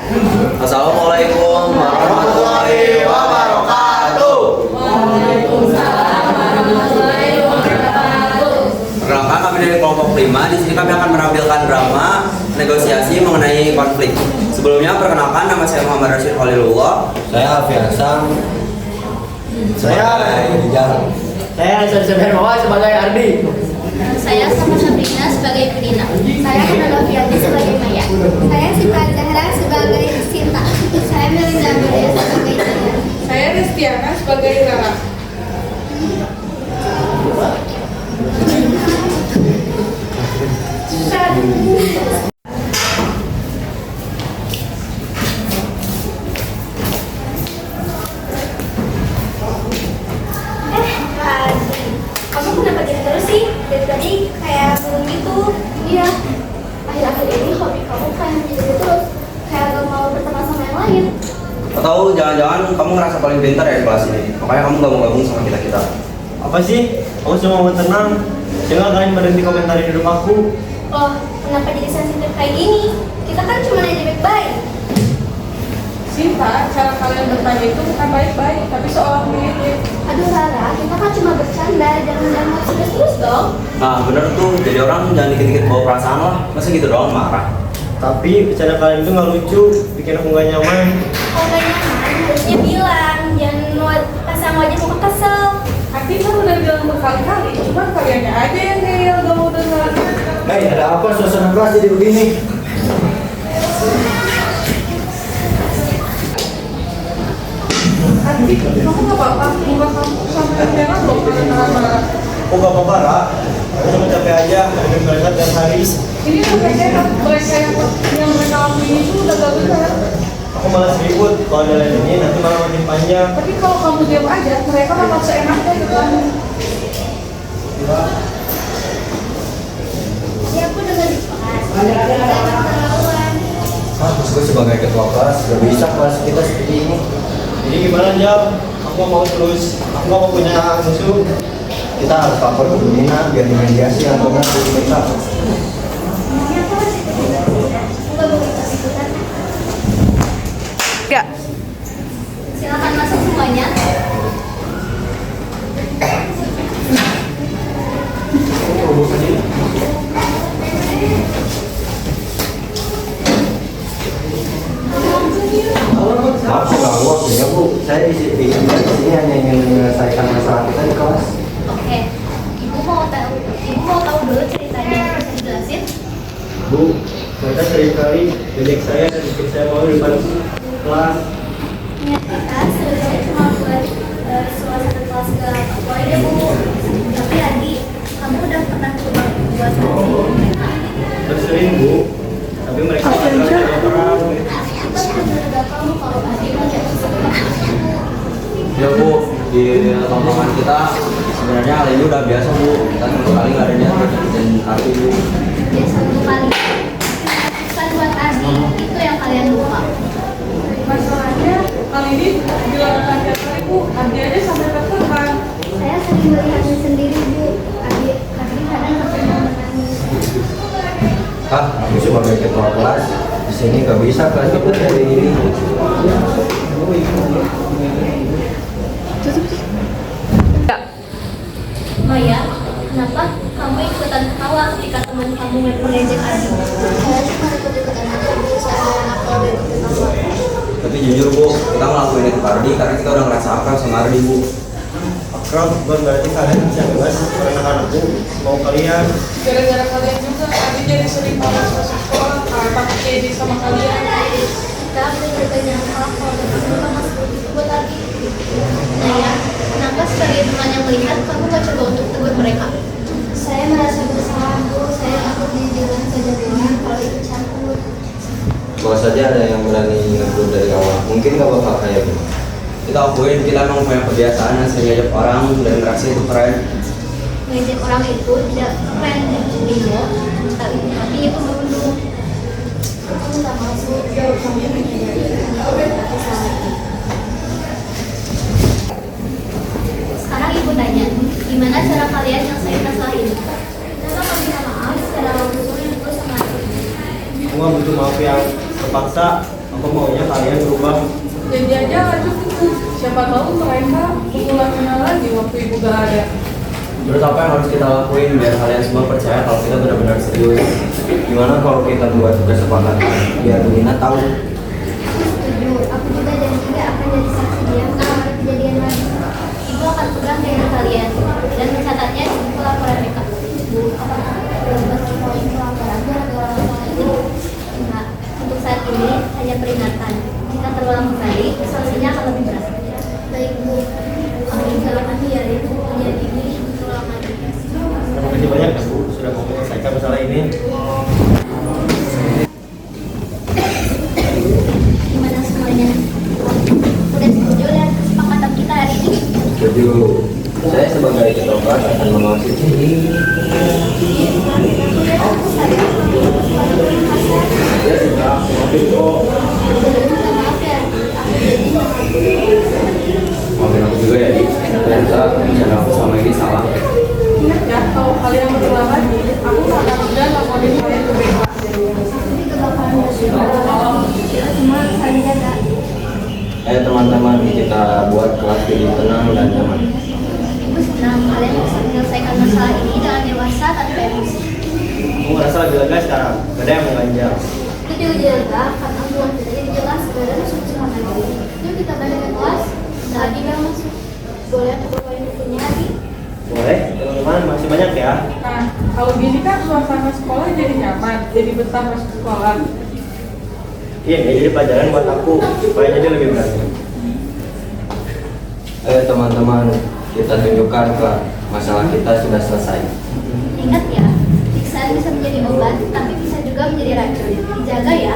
Assalamualaikum warahmatullahi wabarakatuh. Waalaikumsalam warahmatullahi wabarakatuh. Perkenalkan, kami dari kelompok 5. Di sini kami akan menampilkan drama negosiasi mengenai konflik. Sebelumnya perkenalkan, nama saya Muhammad Rashid Khalilullah. Saya Alfi Hasan. Saya Rijal. Saya Hasan Sebenarwa sebagai Ardi. Saya Sama Sabrina sebagai Budina. Saya Hana Fiati sebagai Maya. Saya Sita Zahra sebagai Sinta. Saya Melinda Budaya sebagai Tia. Saya Ristiana sebagai Rara. Kamu kenapa gitu terus sih? Dari tadi kayak belum gitu. Iya. Akhir-akhir ini hobi kamu kayak gitu terus. Kayak gak mau berteman sama yang lain. Atau jangan-jangan kamu ngerasa paling pintar ya di kelas ini, makanya kamu gak mau gabung sama kita-kita. Apa sih? Aku cuma mau tenang. Jangan kalian berhenti komentarin hidup aku. Loh, kenapa jadi sensitif kayak gini? Kita kan cuma aja baik-baik. Sinta, cara kalian bertanya itu bukan baik-baik, tapi seolah mirip. Aduh Rara, kita kan cuma bercanda. Jangan serius terus dong. Nah bener tuh, jadi orang jangan dikit-dikit bawa perasaan lah. Masa gitu doang marah? Tapi bercanda kalian itu nggak lucu, bikin aku nggak nyaman. Kalau gak nyaman, harusnya bilang. Jangan pasang wajah muka kesel. Hati kan udah bilang berkali-kali, cuma kaliannya aja yang ngeyel gak mau dengar. Hei, ada apa suasana kelas jadi begini? Hati, kamu gak apa-apa, muka kamu sampai merah loh marah-marah. Oh gak apa-apa, Ra. Aku cuma capek aja, ada mereka tiap hari. Ini udah sehat, mereka yang mereka lakuin itu udah gak benar. Aku malas ribut, kalau ada lain ini nanti malah makin panjang. Tapi kalau kamu diam aja, mereka bakal seenaknya ke kamu. Ya aku dengar di kelas. Jangan keterlaluan. Terus gue sebagai ketua kelas, gak bisa kelas kita seperti ini. Jadi gimana, Jam? Aku gak mau terus, aku gak mau punya musuh. Kita harus lapor ke Bu Nina biar dimediasi yang benar dari mereka. Emangnya apa sih? Aku gak boleh ikut-ikutan. Ya. Silakan masuk semuanya. Maaf ganggu waktunya, Bu. Saya di sini hanya ingin menyelesaikan masalah kita di kelas. Oke. Ibu mau tahu dulu ceritanya. Bisa dijelasin? Bu, mereka seringkali dedek saya dan istri saya mau di depan kelas. Niat kita sebenarnya cuma buat suasana kelas gak apa deh Bu. Tapi Adi, kamu udah pernah coba buat mereka? Udah sering, Bu. Tapi mereka nggak terlalu orang. Tapi menurut kamu kalau Adi pakai Ya Bu, di tongkrongan kita sebenarnya hal ini udah biasa Bu. Kita satu kali nggak ada niat dan arti Bu. ya satu kali. Bukan buat Adi, itu yang kalian lupa. Masalahnya, kali ini dilakukan tiap hari, Bu. Adi aja sampai tertekan. Saya sering melihatnya sendiri Bu. Adi kadang sampai mau menangis. Aku sebagai ketua kelas di sini nggak bisa kelas kita dari ini. Maya, kenapa kamu ikutan ketawa ketika teman kamu mengejek Adi? Saya cuma ikut-ikutan aja Bu, saya anak kalau ikutan ketawa. Tapi jujur Bu, kita ngelakuin itu ke Ardi karena kita udah ngerasa akrab sama Ardi Bu. Akrab bukan berarti kalian bisa bebas anak-anakku mau kalian. Gara-gara kalian juga, Adi jadi sering malas masuk sekolah, takut jadi sama kalian. Kita bener-bener yang salah kalau kita sama seperti itu buat Adi. Naya, kenapa sebagai teman yang melihat kamu gak coba untuk tegur mereka? Saya merasa bersalah Bu, saya takut dijalan saja doang kalau ikut campur. Kalau saja ada yang berani ngeblur dari awal, mungkin nggak bakal kayak gitu. Kita akuin kita emang punya kebiasaan yang sering ngajak orang dan ngerasa itu keren. Mengejek orang itu tidak keren dan demo, tapi itu berundung. Kamu tak masuk, kamu tapi salah. Sekarang ibu tanya, gimana cara kalian yang saya kasih? Kita akan minta maaf secara langsung ibu sama aku. Aku nggak butuh maaf yang terpaksa. Aku maunya kalian berubah. Jadi aja nggak cukup. Siapa tahu mereka mengulang kenal lagi waktu ibu gak ada. Terus apa yang harus kita lakuin biar kalian semua percaya kalau kita benar-benar serius? Gimana kalau kita buat kesepakatan biar Lina tahu? Setuju. Aku juga janji gak akan jadi saksi dia kalau ada kejadian lagi. Ibu akan pegang dengan kalian dan mencatatnya di buku laporan mereka. Bu, apakah bebas sekolah laporan gara-gara masalah ini? Enggak. Untuk saat ini hanya peringatan. Jika terulang kembali, sanksinya akan lebih berat. Baik Bu. Kami jalankan ya Ibu. Kejadian ini terulang lagi. Terima kasih banyak ya Bu sudah mau menyelesaikan masalah ini. Gimana semuanya? Udah setuju dengan kesepakatan kita hari ini? Setuju. Saya sebagai ketua kelas akan mengawasi ini. Ya sudah, maafin kok. Maaf ya, aku jadi Maafin aku juga ya, Di. Ternyata rencana aku sama ini salah. Ingat ya, kalau kalian berulang lagi, aku nggak akan udah laporin kalian ke BK. Ini kebakaran bersyukur. Kita semua saling jaga. Ayo teman-teman, kita buat kelas jadi tenang dan nyaman. Ibu senang kalian bisa menyelesaikan masalah ini dengan dewasa tanpa emosi. Aku merasa lebih lega sekarang, gak ada yang mengganjal. Itu juga jaga karena buat kita jadi jelas gak ada musuh-musuhan lagi. Yuk kita balik ke kelas. Tadi gak masuk. Boleh aku bawain bukunya lagi? Boleh, teman-teman, masih banyak ya. Nah, kalau gini kan suasana sekolah jadi nyaman, jadi betah masuk sekolah. Iya, ini jadi pelajaran buat aku, supaya jadi lebih berani. Ayo teman-teman, kita tunjukkan ke masalah kita sudah selesai. Ingat ya, siksaan bisa menjadi obat, tapi bisa juga menjadi racun. Dijaga ya.